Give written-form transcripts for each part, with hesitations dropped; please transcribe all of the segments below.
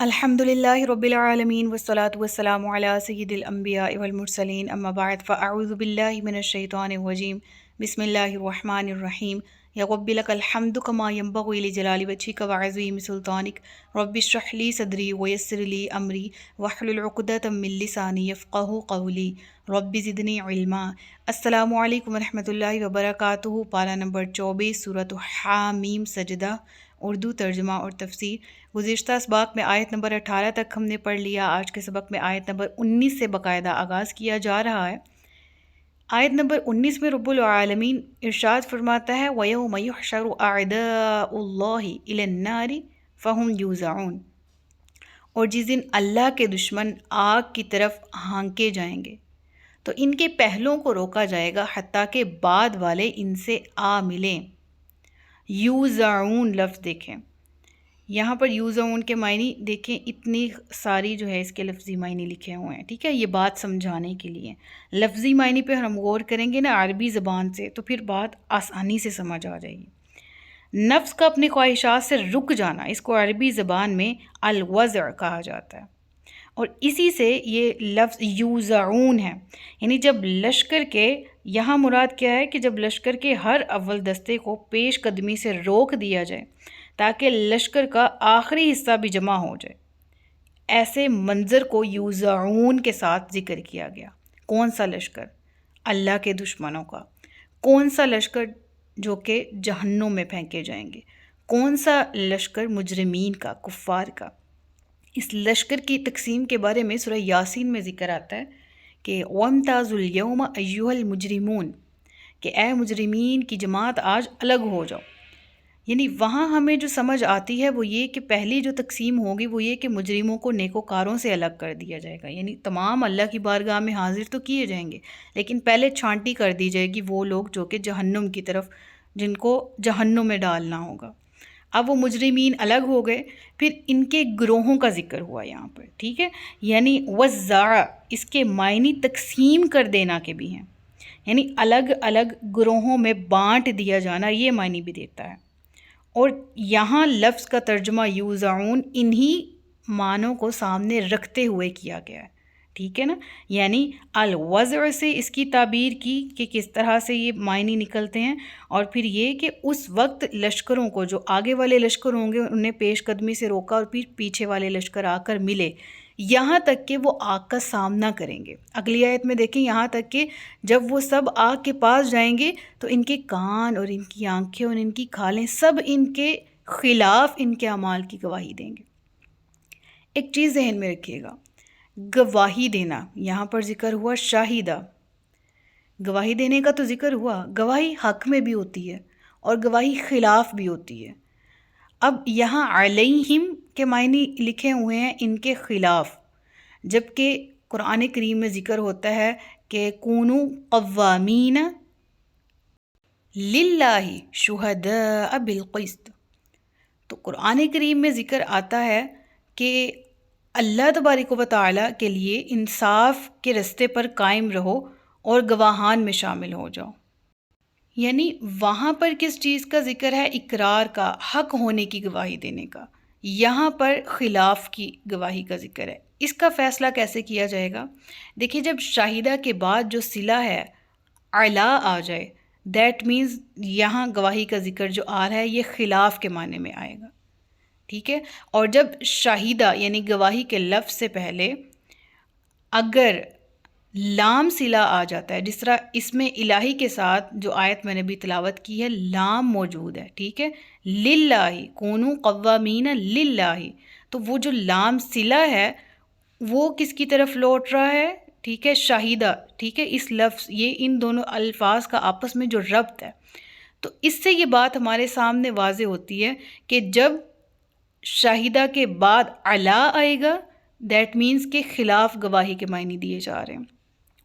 الحمدللہ رب العالمین والصلاة والسلام علی سید الانبیاء والمرسلین اما بعد فاعوذ باللہ من الشیطان الرجیم بسم اللہ الرحمن الرحیم یا رب لک الحمد کما ینبغی لجلال وجہک وعظیم سلطانک رب اشرح لی صدری ویسر لی امری واحلل عقدۃ من لسانی یفقہوا قولی رب زدنی علما۔ السلام علیکم ورحمۃ اللہ وبرکاتہ۔ پارہ نمبر 24 سورۃ حامیم سجدہ، اردو ترجمہ اور تفسیر۔ گزشتہ اسباق میں آیت نمبر 18 تک ہم نے پڑھ لیا۔ آج کے سبق میں آیت نمبر 19 سے باقاعدہ آغاز کیا جا رہا ہے۔ آیت نمبر 19 میں رب العالمین ارشاد فرماتا ہے وَيَوْمَ يُحْشَرُ أَعْدَاءُ اللَّهِ إِلَى النَّارِ فَهُمْ يُوزَعُونَ، اور جس دن اللہ کے دشمن آگ کی طرف ہانکے جائیں گے تو ان کے پہلوؤں کو روکا جائے گا حتیٰ کہ بعد والے ان سے آ ملیں۔ یوزعون لفظ دیکھیں، یہاں پر یوزعون کے معنی دیکھیں، اتنی ساری جو ہے اس کے لفظی معنی لکھے ہوئے ہیں، ٹھیک ہے، یہ بات سمجھانے کے لیے۔ لفظی معنی پہ ہم غور کریں گے نا عربی زبان سے تو پھر بات آسانی سے سمجھ آ جائے گی۔ نفس کا اپنی خواہشات سے رک جانا، اس کو عربی زبان میں الوضع کہا جاتا ہے، اور اسی سے یہ لفظ یوزعون ہے، یعنی جب لشکر کے، یہاں مراد کیا ہے کہ جب لشکر کے ہر اول دستے کو پیش قدمی سے روک دیا جائے تاکہ لشکر کا آخری حصہ بھی جمع ہو جائے، ایسے منظر کو یوزعون کے ساتھ ذکر کیا گیا۔ کون سا لشکر؟ اللہ کے دشمنوں کا۔ کون سا لشکر؟ جو کہ جہنم میں پھینکے جائیں گے۔ کون سا لشکر؟ مجرمین کا، کفار کا۔ اس لشکر کی تقسیم کے بارے میں سورہ یاسین میں ذکر آتا ہے کہ وَامْتَازُوا الْيَوْمَ أَيُّهَا الْمُجْرِمُونَ، کہ اے مجرمین کی جماعت آج الگ ہو جاؤ۔ یعنی وہاں ہمیں جو سمجھ آتی ہے وہ یہ کہ پہلی جو تقسیم ہوگی وہ یہ کہ مجرموں کو نیکوکاروں سے الگ کر دیا جائے گا، یعنی تمام اللہ کی بارگاہ میں حاضر تو کیے جائیں گے لیکن پہلے چھانٹی کر دی جائے گی وہ لوگ جو کہ جہنم کی طرف، جن کو جہنم میں ڈالنا ہوگا۔ اب وہ مجرمین الگ ہو گئے، پھر ان کے گروہوں کا ذکر ہوا یہاں پر، ٹھیک ہے، یعنی وزع، اس کے معنی تقسیم کر دینا کے بھی ہیں، یعنی الگ الگ گروہوں میں بانٹ دیا جانا، یہ معنی بھی دیتا ہے۔ اور یہاں لفظ کا ترجمہ یوزعون انہی معنوں کو سامنے رکھتے ہوئے کیا گیا ہے، ٹھیک ہے نا، یعنی الوضع سے اس کی تعبیر کی کہ کس طرح سے یہ معنی نکلتے ہیں، اور پھر یہ کہ اس وقت لشکروں کو، جو آگے والے لشکر ہوں گے انہیں پیش قدمی سے روکا اور پھر پیچھے والے لشکر آ کر ملے، یہاں تک کہ وہ آگ کا سامنا کریں گے۔ اگلی آیت میں دیکھیں، یہاں تک کہ جب وہ سب آگ کے پاس جائیں گے تو ان کے کان اور ان کی آنکھیں اور ان کی کھالیں سب ان کے خلاف ان کے اعمال کی گواہی دیں گے۔ ایک چیز ذہن میں رکھیے گا، گواہی دینا، یہاں پر ذکر ہوا شاہدہ، گواہی دینے کا تو ذکر ہوا، گواہی حق میں بھی ہوتی ہے اور گواہی خلاف بھی ہوتی ہے۔ اب یہاں علیہم کے معنی لکھے ہوئے ہیں ان کے خلاف، جبکہ قرآن کریم میں ذکر ہوتا ہے کہ کونوا قوامین للہ شہداء بالقسط، تو قرآن کریم میں ذکر آتا ہے کہ اللہ تبارک و تعالیٰ کے لیے انصاف کے رستے پر قائم رہو اور گواہان میں شامل ہو جاؤ۔ یعنی وہاں پر کس چیز کا ذکر ہے؟ اقرار کا، حق ہونے کی گواہی دینے کا، یہاں پر خلاف کی گواہی کا ذکر ہے۔ اس کا فیصلہ کیسے کیا جائے گا؟ دیکھیے، جب شاہدہ کے بعد جو صلہ ہے علا آ جائے، دیٹ مینز یہاں گواہی کا ذکر جو آ رہا ہے یہ خلاف کے معنی میں آئے گا، ٹھیک ہے، اور جب شاہدہ یعنی گواہی کے لفظ سے پہلے اگر لام صلہ آ جاتا ہے، جس طرح اسم الہی کے ساتھ جو آیت میں نے بھی تلاوت کی ہے لام موجود ہے، ٹھیک ہے، للہ کونوا قوامین للہ، تو وہ جو لام صلہ ہے وہ کس کی طرف لوٹ رہا ہے؟ ٹھیک ہے، شاہدہ، ٹھیک ہے، اس لفظ، یہ ان دونوں الفاظ کا آپس میں جو ربط ہے، تو اس سے یہ بات ہمارے سامنے واضح ہوتی ہے کہ جب شاہدہ کے بعد علا آئے گا دیٹ مینز کے خلاف گواہی کے معنی دیے جا رہے ہیں،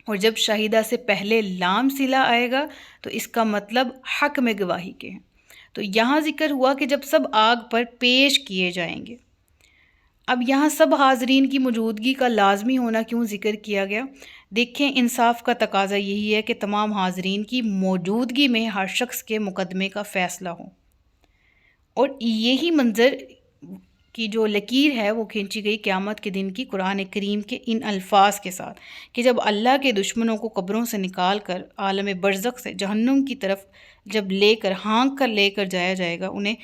اور جب شاہدہ سے پہلے لام صلہ آئے گا تو اس کا مطلب حق میں گواہی کے ہیں۔ تو یہاں ذکر ہوا کہ جب سب آگ پر پیش کیے جائیں گے۔ اب یہاں سب حاضرین کی موجودگی کا لازمی ہونا کیوں ذکر کیا گیا؟ دیکھیں، انصاف کا تقاضا یہی ہے کہ تمام حاضرین کی موجودگی میں ہر شخص کے مقدمے کا فیصلہ ہو، اور یہی منظر کی جو لکیر ہے وہ کھینچی گئی قیامت کے دن کی قرآن کریم کے ان الفاظ کے ساتھ کہ جب اللہ کے دشمنوں کو قبروں سے نکال کر عالم برزخ سے جہنم کی طرف جب لے کر ہانک کر لے کر جایا جائے گا، انہیں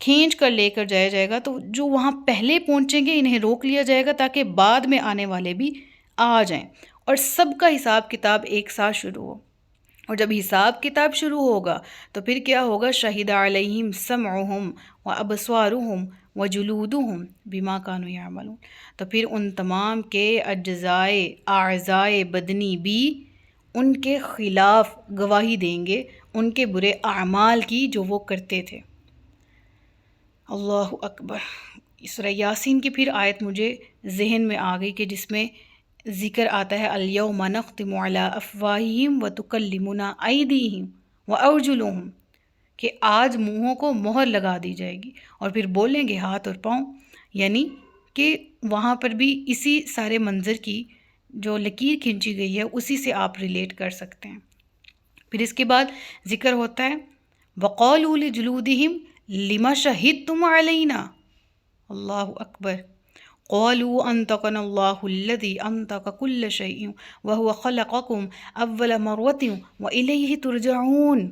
کھینچ کر لے کر جایا جائے گا، تو جو وہاں پہلے پہنچیں گے انہیں روک لیا جائے گا تاکہ بعد میں آنے والے بھی آ جائیں اور سب کا حساب کتاب ایک ساتھ شروع ہو۔ اور جب حساب کتاب شروع ہوگا تو پھر کیا ہوگا؟ شہید علیہم سمعہم و ابصارہم و جلودہم بما کانوا یعملون، تو پھر ان تمام کے اعضائے بدنی بھی ان کے خلاف گواہی دیں گے ان کے برے اعمال کی جو وہ کرتے تھے۔ اللہ اکبر۔ سورہ یاسین کی پھر آیت مجھے ذہن میں آ گئی کہ جس میں ذکر آتا ہے الیوم نختم علی افواہہم وتکلمنا ایدیہم وارجلہم، کہ آج منہوں کو مہر لگا دی جائے گی اور پھر بولیں گے ہاتھ اور پاؤں، یعنی کہ وہاں پر بھی اسی سارے منظر کی جو لکیر کھینچی گئی ہے اسی سے آپ ریلیٹ کر سکتے ہیں۔ پھر اس کے بعد ذکر ہوتا ہے وقالوا لجلودہم لما شہدتم علینا، اللہ اکبر، قالوا انطقنا اللہ الذی انطق کل شیء وہو خلقکم اول مرۃ والیہ ترجعون۔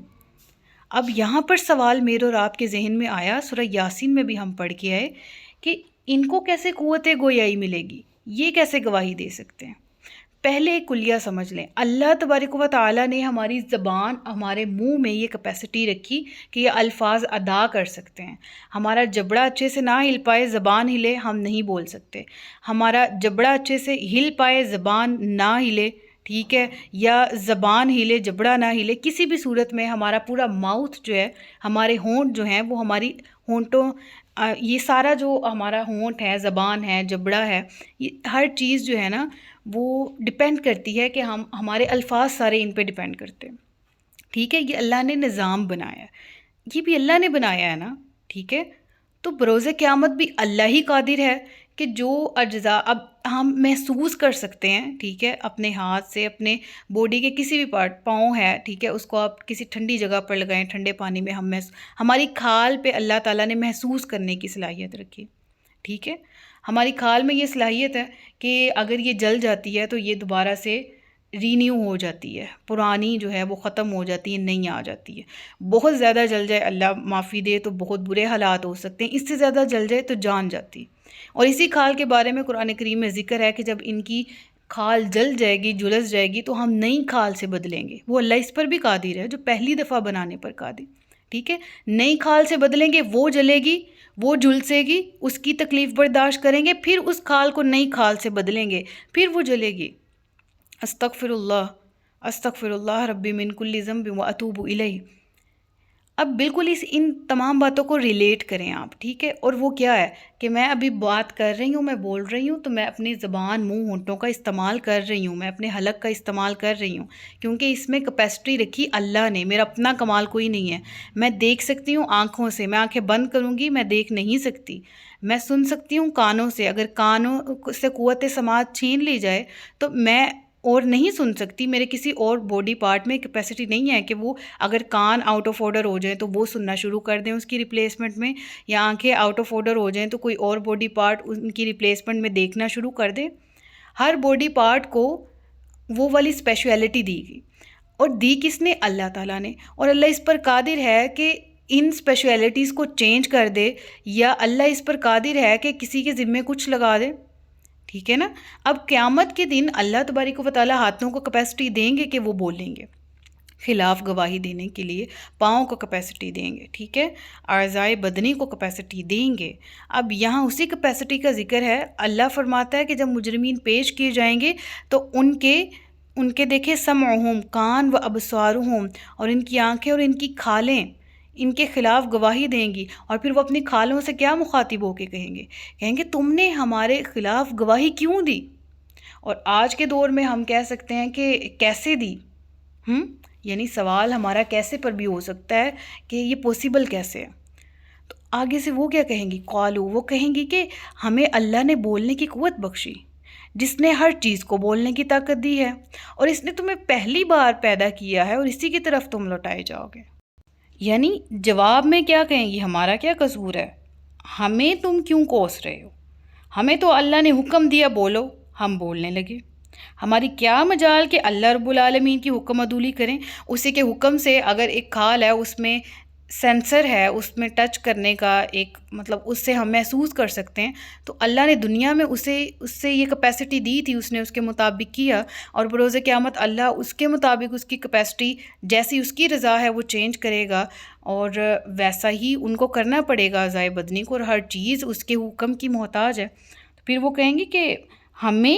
اب یہاں پر سوال میرے اور آپ کے ذہن میں آیا، سورہ یاسین میں بھی ہم پڑھ کے آئے کہ ان کو کیسے قوت گویائی ملے گی، یہ کیسے گواہی دے سکتے ہیں؟ پہلے ایک کلیہ سمجھ لیں، اللہ تبارک و تعالیٰ نے ہماری زبان، ہمارے منہ میں یہ کیپیسٹی رکھی کہ یہ الفاظ ادا کر سکتے ہیں۔ ہمارا جبڑا اچھے سے نہ ہل پائے، زبان ہلے، ہم نہیں بول سکتے۔ ہمارا جبڑا اچھے سے ہل پائے، زبان نہ ہلے، ٹھیک ہے، یا زبان ہلے جبڑا نہ ہلے، کسی بھی صورت میں ہمارا پورا ماؤتھ جو ہے، ہمارے ہونٹ جو ہیں وہ ہماری ہونٹوں، یہ سارا جو ہمارا ہونٹ ہے، زبان ہے، جبڑا ہے، یہ ہر چیز جو ہے نا وہ ڈپینڈ کرتی ہے کہ ہمارے الفاظ سارے ان پہ ڈپینڈ کرتے ہیں، ٹھیک ہے۔ یہ اللہ نے نظام بنایا ہے، یہ بھی اللہ نے بنایا ہے نا، ٹھیک ہے۔ تو بروز قیامت بھی اللہ ہی قادر ہے کہ جو اجزاء اب ہم محسوس کر سکتے ہیں، ٹھیک ہے، اپنے ہاتھ سے، اپنے باڈی کے کسی بھی پارٹ، پاؤں ہے، ٹھیک ہے، اس کو آپ کسی ٹھنڈی جگہ پر لگائیں، ٹھنڈے پانی میں، ہماری کھال پہ اللہ تعالیٰ نے محسوس کرنے کی صلاحیت رکھی، ٹھیک ہے۔ ہماری کھال میں یہ صلاحیت ہے کہ اگر یہ جل جاتی ہے تو یہ دوبارہ سے رینیو ہو جاتی ہے، پرانی جو ہے وہ ختم ہو جاتی ہے، نئی آ جاتی ہے۔ بہت زیادہ جل جائے، اللہ معافی دے، تو بہت برے حالات ہو سکتے ہیں، اس سے زیادہ جل جائے تو جان جاتی۔ اور اسی کھال کے بارے میں قرآن کریم میں ذکر ہے کہ جب ان کی کھال جل جائے گی، جلس جائے گی، تو ہم نئی کھال سے بدلیں گے۔ وہ اللہ اس پر بھی قادر ہے جو پہلی دفعہ بنانے پر قادر، ٹھیک ہے۔ نئی کھال سے بدلیں گے، وہ جلے گی، وہ جھلسے گی، اس کی تکلیف برداشت کریں گے، پھر اس کھال کو نئی کھال سے بدلیں گے، پھر وہ جلے گی۔ استغفر اللہ ربی من کل ذنب واتوب الیہ۔ اب بالکل ان تمام باتوں کو ریلیٹ کریں آپ، ٹھیک ہے۔ اور وہ کیا ہے کہ میں ابھی بات کر رہی ہوں، میں بول رہی ہوں، تو میں اپنی زبان، منہ، ہونٹوں کا استعمال کر رہی ہوں، میں اپنے حلق کا استعمال کر رہی ہوں، کیونکہ اس میں کیپیسٹی رکھی اللہ نے، میرا اپنا کمال کوئی نہیں ہے۔ میں دیکھ سکتی ہوں آنکھوں سے، میں آنکھیں بند کروں گی میں دیکھ نہیں سکتی۔ میں سن سکتی ہوں کانوں سے، اگر کانوں سے قوت سماعت چھین لی جائے تو میں اور نہیں سن سکتی، میرے کسی اور باڈی پارٹ میں کیپیسٹی نہیں ہے کہ وہ اگر کان آؤٹ آف آرڈر ہو جائیں تو وہ سننا شروع کر دیں اس کی ریپلیسمنٹ میں، یا آنکھیں آؤٹ آف آرڈر ہو جائیں تو کوئی اور باڈی پارٹ ان کی ریپلیسمنٹ میں دیکھنا شروع کر دیں۔ ہر باڈی پارٹ کو وہ والی اسپیشلٹی دی گئی، اور دی کس نے؟ اللہ تعالیٰ نے۔ اور اللہ اس پر قادر ہے کہ ان اسپیشلٹیز کو چینج کر دے، یا اللہ اس پر قادر ہے کہ کسی کے ذمے کچھ لگا دے، ٹھیک ہے نا۔ اب قیامت کے دن اللہ تبارک و تعالیٰ ہاتھوں کو کیپیسٹی دیں گے کہ وہ بولیں گے خلاف گواہی دینے کے لیے، پاؤں کو کیپیسٹی دیں گے، ٹھیک ہے، اعضائے بدنی کو کیپیسٹی دیں گے۔ اب یہاں اسی کیپیسٹی کا ذکر ہے، اللہ فرماتا ہے کہ جب مجرمین پیش کیے جائیں گے تو ان کے دیکھیں سمعہم، کان، و ابصارہم، اور ان کی آنکھیں اور ان کی کھالیں ان کے خلاف گواہی دیں گی، اور پھر وہ اپنی کھالوں سے کیا مخاطب ہو کے کہیں گے تم نے ہمارے خلاف گواہی کیوں دی؟ اور آج کے دور میں ہم کہہ سکتے ہیں کہ کیسے دی، یعنی سوال ہمارا کیسے پر بھی ہو سکتا ہے کہ یہ پوسیبل کیسے ہے۔ تو آگے سے وہ کیا کہیں گی؟ قالو، وہ کہیں گی کہ ہمیں اللہ نے بولنے کی قوت بخشی، جس نے ہر چیز کو بولنے کی طاقت دی ہے، اور اس نے تمہیں پہلی بار پیدا کیا ہے، اور اسی کی طرف تم لوٹائے جاؤ گے۔ یعنی جواب میں کیا کہیں گی؟ ہمارا کیا قصور ہے؟ ہمیں تم کیوں کوس رہے ہو؟ ہمیں تو اللہ نے حکم دیا بولو، ہم بولنے لگے۔ ہماری کیا مجال کہ اللہ رب العالمین کی حکم عدولی کریں؟ اسی کے حکم سے اگر ایک کھال ہے اس میں سینسر ہے، اس میں ٹچ کرنے کا ایک مطلب اس سے ہم محسوس کر سکتے ہیں، تو اللہ نے دنیا میں اس سے یہ کیپیسٹی دی تھی، اس نے اس کے مطابق کیا، اور بروز قیامت اللہ اس کے مطابق اس کی کیپیسٹی جیسی اس کی رضا ہے وہ چینج کرے گا، اور ویسا ہی ان کو کرنا پڑے گا اعضائے بدنی کو، اور ہر چیز اس کے حکم کی محتاج ہے۔ تو پھر وہ کہیں گے کہ ہمیں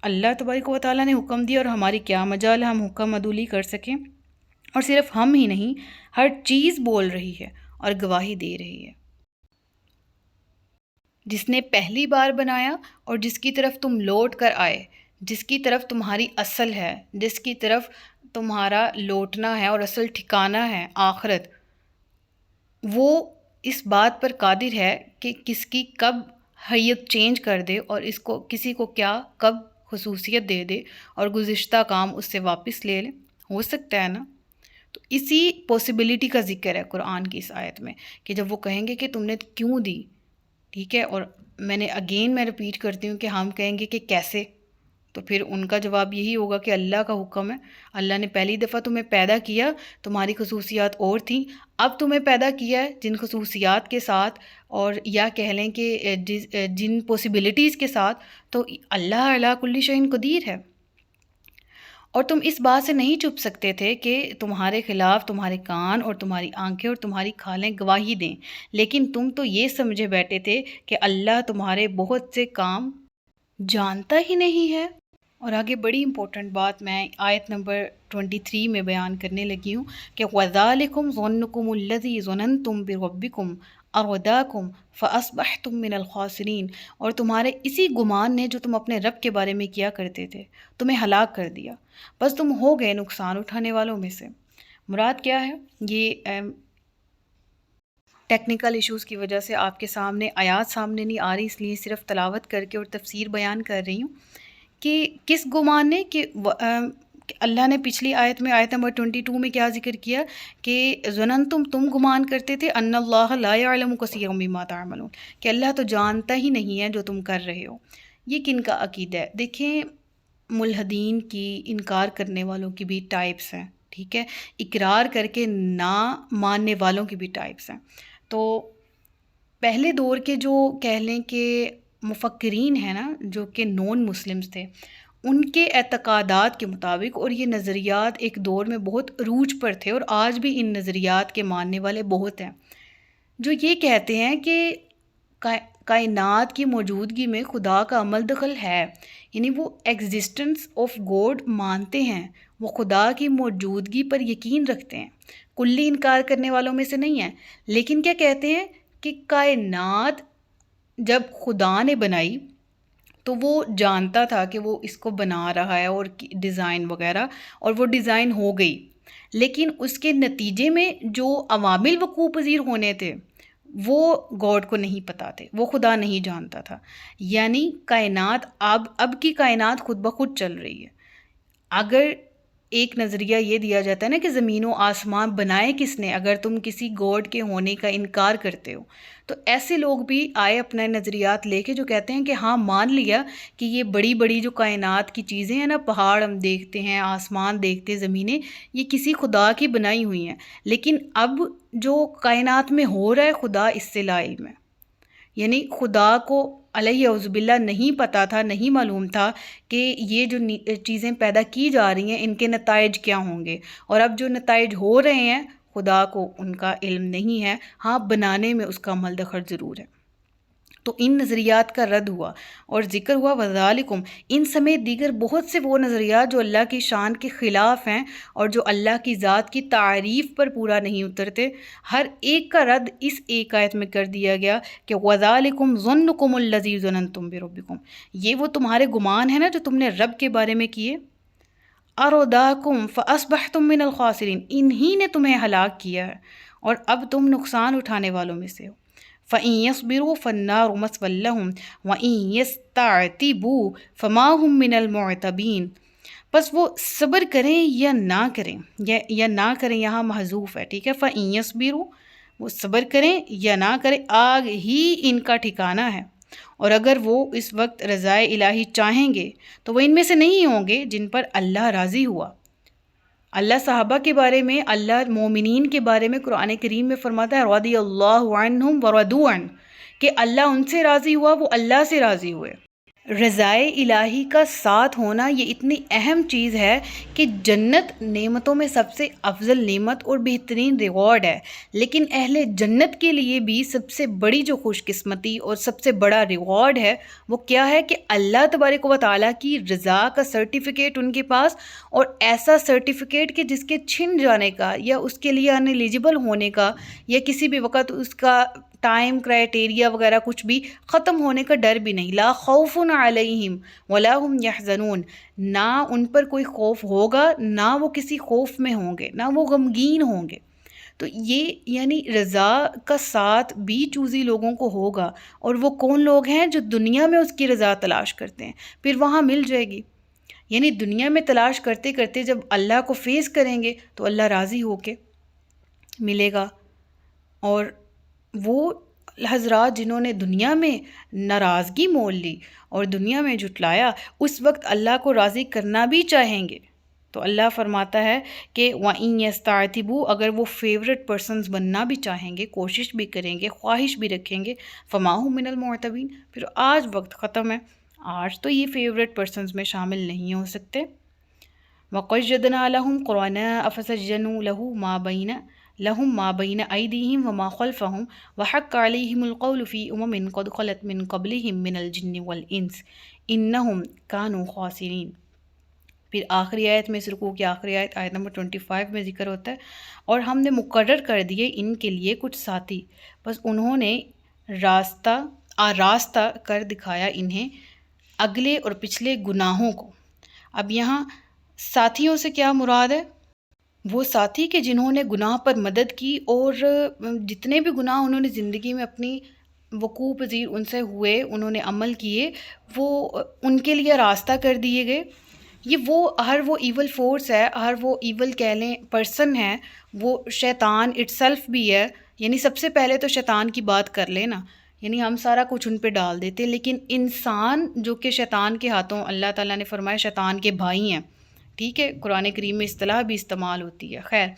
اللہ تبارک و تعالیٰ نے حکم دیا اور ہماری کیا مجال ہے ہم حکم عدولی کر سکیں؟ اور صرف ہم ہی نہیں، ہر چیز بول رہی ہے اور گواہی دے رہی ہے۔ جس نے پہلی بار بنایا اور جس کی طرف تم لوٹ کر آئے، جس کی طرف تمہاری اصل ہے، جس کی طرف تمہارا لوٹنا ہے اور اصل ٹھکانہ ہے آخرت، وہ اس بات پر قادر ہے کہ کس کی کب حیت چینج کر دے اور اس کو کسی کو کیا کب خصوصیت دے دے اور گزشتہ کام اس سے واپس لے لے۔ ہو سکتا ہے نا؟ تو اسی پاسبلٹی کا ذکر ہے قرآن کی اس آیت میں، کہ جب وہ کہیں گے کہ تم نے کیوں دی، ٹھیک ہے، اور میں رپیٹ کرتی ہوں کہ ہم کہیں گے کہ کیسے، تو پھر ان کا جواب یہی ہوگا کہ اللہ کا حکم ہے۔ اللہ نے پہلی دفعہ تمہیں پیدا کیا، تمہاری خصوصیات اور تھیں، اب تمہیں پیدا کیا ہے جن خصوصیات کے ساتھ، اور یا کہہ لیں کہ جن پاسبلٹیز کے ساتھ، تو اللہ علی کل شیء قدیر ہے۔ اور تم اس بات سے نہیں چھپ سکتے تھے کہ تمہارے خلاف تمہارے کان اور تمہاری آنکھیں اور تمہاری کھالیں گواہی دیں، لیکن تم تو یہ سمجھے بیٹھے تھے کہ اللہ تمہارے بہت سے کام جانتا ہی نہیں ہے۔ اور آگے بڑی امپورٹنٹ بات میں آیت نمبر 23 میں بیان کرنے لگی ہوں کہ وَذَلِكُمْ ظَنُّكُمُ الَّذِي ظَنَنْتُمْ بِرَبِّكُمْ أَرْدَاكُمْ فَأَصْبَحْتُمْ مِنَ الْخَاسِرِينَ، اور تمہارے اسی گمان نے جو تم اپنے رب کے بارے میں کیا کرتے تھے تمہیں ہلاک کر دیا، بس تم ہو گئے نقصان اٹھانے والوں میں سے۔ مراد کیا ہے؟ یہ ٹیکنیکل ایشوز کی وجہ سے آپ کے سامنے آیات سامنے نہیں آ رہی، اس لیے صرف تلاوت کر کے اور تفسیر بیان کر رہی ہوں کہ کس گمان نے کہ اللہ نے پچھلی آیت میں آیت نمبر 22 میں کیا ذکر کیا کہ ظننتم تم گمان کرتے تھے ان اللہ لا يعلم كثيرا مما تعملون، کہ اللہ تو جانتا ہی نہیں ہے جو تم کر رہے ہو۔ یہ کن کا عقیدہ ہے؟ دیکھیں، ملحدین کی، انکار کرنے والوں کی بھی ٹائپس ہیں، ٹھیک ہے، اقرار کر کے نہ ماننے والوں کی بھی ٹائپس ہیں۔ تو پہلے دور کے جو کہہ لیں کہ مفکرین ہیں نا، جو کہ نون مسلمز تھے، ان کے اعتقادات کے مطابق، اور یہ نظریات ایک دور میں بہت عروج پر تھے اور آج بھی ان نظریات کے ماننے والے بہت ہیں، جو یہ کہتے ہیں کہ کائنات کی موجودگی میں خدا کا عمل دخل ہے، یعنی وہ ایگزسٹنس آف گوڈ مانتے ہیں، وہ خدا کی موجودگی پر یقین رکھتے ہیں، کلی انکار کرنے والوں میں سے نہیں ہیں۔ لیکن کیا کہتے ہیں کہ کائنات جب خدا نے بنائی تو وہ جانتا تھا کہ وہ اس کو بنا رہا ہے اور ڈیزائن وغیرہ، اور وہ ڈیزائن ہو گئی، لیکن اس کے نتیجے میں جو عوامل وقوع پذیر ہونے تھے وہ گاڈ کو نہیں پتہ تھے، وہ خدا نہیں جانتا تھا۔ یعنی کائنات اب کی کائنات خود بخود چل رہی ہے۔ اگر ایک نظریہ یہ دیا جاتا ہے نا کہ زمین و آسمان بنائے کس نے، اگر تم کسی گاڈ کے ہونے کا انکار کرتے ہو، تو ایسے لوگ بھی آئے اپنے نظریات لے کے جو کہتے ہیں کہ ہاں مان لیا کہ یہ بڑی بڑی جو کائنات کی چیزیں ہیں نا، پہاڑ ہم دیکھتے ہیں، آسمان دیکھتے، زمینیں، یہ کسی خدا کی بنائی ہوئی ہیں، لیکن اب جو کائنات میں ہو رہا ہے خدا اس سے لا علم ہے۔ یعنی خدا کو علیہ اعوذ باللہ نہیں پتہ تھا، نہیں معلوم تھا کہ یہ جو چیزیں پیدا کی جا رہی ہیں ان کے نتائج کیا ہوں گے، اور اب جو نتائج ہو رہے ہیں خدا کو ان کا علم نہیں ہے، ہاں بنانے میں اس کا عمل دخل ضرور ہے۔ تو ان نظریات کا رد ہوا اور ذکر ہوا وذالکم، ان سمیت دیگر بہت سے وہ نظریات جو اللہ کی شان کے خلاف ہیں اور جو اللہ کی ذات کی تعریف پر پورا نہیں اترتے، ہر ایک کا رد اس ایک آیت میں کر دیا گیا کہ وذالکم ظنکم الذی ظننتم بربکم، یہ وہ تمہارے گمان ہیں نا جو تم نے رب کے بارے میں کیے، ارداکم فاصبحتم من الخاسرین، انہی نے تمہیں ہلاک کیا ہے اور اب تم نقصان اٹھانے والوں میں سے ہو۔ فَإِن يَصْبِرُوا فَالنَّارُ مَثْوًى لَّهُمْ وَإِن يَسْتَعْتِبُوا فَمَا هُم مِّنَ الْمُعْتَبِينَ، بس وہ صبر کریں یا نہ کریں، یا نہ کریں یہاں محذوف ہے، ٹھیک ہے، فَإِن يَصْبِرُوا وہ صبر کریں یا نہ کریں، آگ ہی ان کا ٹھکانہ ہے، اور اگر وہ اس وقت رضائے الہی چاہیں گے تو وہ ان میں سے نہیں ہوں گے جن پر اللہ راضی ہوا۔ اللہ صحابہ کے بارے میں، اللہ مومنین کے بارے میں قرآن کریم میں فرماتا ہے رضی اللہ عنہم ورضوا عنہ، کہ اللہ ان سے راضی ہوا، وہ اللہ سے راضی ہوئے۔ رضائے الہی کا ساتھ ہونا یہ اتنی اہم چیز ہے کہ جنت نعمتوں میں سب سے افضل نعمت اور بہترین ریوارڈ ہے، لیکن اہل جنت کے لیے بھی سب سے بڑی جو خوش قسمتی اور سب سے بڑا ریوارڈ ہے وہ کیا ہے کہ اللہ تبارک و تعالیٰ کی رضا کا سرٹیفکیٹ ان کے پاس، اور ایسا سرٹیفکیٹ کہ جس کے چھن جانے کا یا اس کے لیے ان ایلیجیبل ہونے کا یا کسی بھی وقت اس کا ٹائم کرائٹیریا وغیرہ کچھ بھی ختم ہونے کا ڈر بھی نہیں۔ لا خوف علیہم ولا هم یحزنون، نہ ان پر کوئی خوف ہوگا، نہ وہ کسی خوف میں ہوں گے، نہ وہ غمگین ہوں گے۔ تو یہ یعنی رضا کا ساتھ بھی چوزی لوگوں کو ہوگا، اور وہ کون لوگ ہیں؟ جو دنیا میں اس کی رضا تلاش کرتے ہیں، پھر وہاں مل جائے گی۔ یعنی دنیا میں تلاش کرتے کرتے جب اللہ کو فیس کریں گے تو اللہ راضی ہو کے ملے گا۔ اور وہ حضرات جنہوں نے دنیا میں ناراضگی مول لی اور دنیا میں جھٹلایا، اس وقت اللہ کو راضی کرنا بھی چاہیں گے، تو اللہ فرماتا ہے کہ وَإِن يَسْتَعْتِبُوا، اگر وہ فیوریٹ پرسنز بننا بھی چاہیں گے، کوشش بھی کریں گے، خواہش بھی رکھیں گے، فَمَا هُم مِّنَ الْمُعْتَبِينَ، پھر آج وقت ختم ہے، آج تو یہ فیوریٹ پرسنز میں شامل نہیں ہو سکتے۔ وَقَيَّضْنَا لَهُمْ قُرَنَاءَ فَزَيَّنُوا لَهُم مَا بَيْنَ أَيْدِيهِمْ وَمَا خَلْفَهُمْ وَحَقَّ عَلَيْهِمُ الْقَوْلُ فِي أُمَمٍ قَدْ خَلَتْ مِن قَبْلِهِم مِّنَ الْجِنِّ وَالْإِنسِ إِنَّهُمْ كَانُوا خَاسِرِينَ۔ پھر آخری آیت میں، اس رکوع کی آخری آیت، آیت نمبر 25 میں ذکر ہوتا ہے، اور ہم نے مقرر کر دیے ان کے لیے کچھ ساتھی، بس انہوں نے آراستہ کر دکھایا انہیں اگلے اور پچھلے گناہوں کو۔ اب یہاں ساتھیوں سے کیا مراد ہے؟ وہ ساتھی کہ جنہوں نے گناہ پر مدد کی، اور جتنے بھی گناہ انہوں نے زندگی میں اپنی وقوع پذیر ان سے ہوئے، انہوں نے عمل کیے، وہ ان کے لیے راستہ کر دیے گئے۔ یہ ہر وہ ایول فورس ہے، ہر وہ ایول کہہ لیں پرسن ہے، وہ شیطان اٹ سیلف بھی ہے۔ یعنی سب سے پہلے تو شیطان کی بات کر لیں نا، یعنی ہم سارا کچھ ان پہ ڈال دیتے، لیکن انسان جو کہ شیطان کے ہاتھوں، اللہ تعالیٰ نے فرمایا شیطان کے بھائی ہیں، ٹھیک ہے، قرآن کریم میں اصطلاح بھی استعمال ہوتی ہے، خیر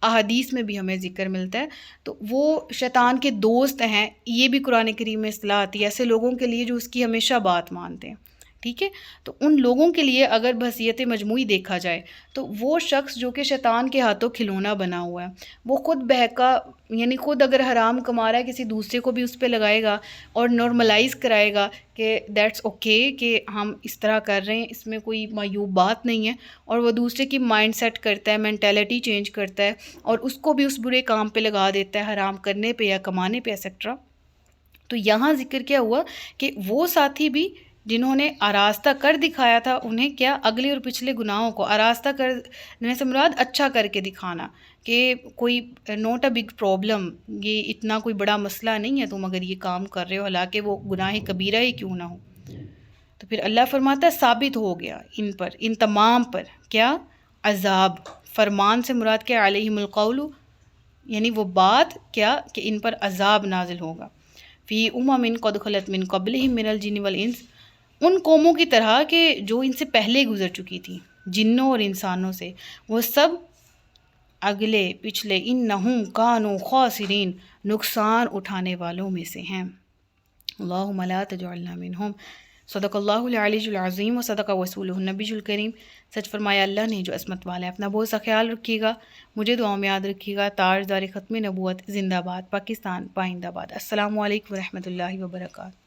احادیث میں بھی ہمیں ذکر ملتا ہے، تو وہ شیطان کے دوست ہیں، یہ بھی قرآن کریم میں اصطلاح آتی ہے ایسے لوگوں کے لیے جو اس کی ہمیشہ بات مانتے ہیں، ٹھیک ہے۔ تو ان لوگوں کے لیے اگر بحثیت مجموعی دیکھا جائے تو وہ شخص جو کہ شیطان کے ہاتھوں کھلونا بنا ہوا ہے، وہ خود بہکا، یعنی خود اگر حرام کما رہا ہے کسی دوسرے کو بھی اس پہ لگائے گا اور نارملائز کرائے گا کہ دیٹس اوکے کہ ہم اس طرح کر رہے ہیں، اس میں کوئی معیوب بات نہیں ہے، اور وہ دوسرے کی مائنڈ سیٹ کرتا ہے، مینٹیلٹی چینج کرتا ہے، اور اس کو بھی اس برے کام پہ لگا دیتا ہے، حرام کرنے پہ یا کمانے پہ ایسیکٹرا۔ تو یہاں ذکر کیا ہوا کہ وہ ساتھی بھی جنہوں نے آراستہ کر دکھایا تھا، انہیں کیا اگلے اور پچھلے گناہوں کو آراستہ کرنے سے مراد اچھا کر کے دکھانا، کہ کوئی نوٹ اے بگ پرابلم، یہ اتنا کوئی بڑا مسئلہ نہیں ہے تم اگر یہ کام کر رہے ہو، حالانکہ وہ گناہ کبیرہ ہی کیوں نہ ہو۔ تو پھر اللہ فرماتا ہے ثابت ہو گیا ان پر، ان تمام پر کیا؟ عذاب۔ فرمان سے مراد کیا؟ علیہم القول، یعنی وہ بات کیا کہ ان پر عذاب نازل ہوگا۔ فی امم قد خلت من قبلہم من الجن والانس، ان قوموں کی طرح کہ جو ان سے پہلے گزر چکی تھی جنوں اور انسانوں سے، وہ سب اگلے پچھلے انہم کانوا خاسرین، نقصان اٹھانے والوں میں سے ہیں۔ اللہم لا تجعلنا منہم۔ صدق اللہ العلی العظیم و صدق رسولہ النبی الکریم۔ سچ فرمایا اللہ نے جو عصمت والا ہے۔ اپنا بہت سا خیال رکھیے گا، مجھے دعاؤں میں یاد رکھیے گا۔ تاجدار ختم نبوت زندہ باد، پاکستان پائندہ باد۔ السلام علیکم ورحمۃ اللہ وبرکاتہ۔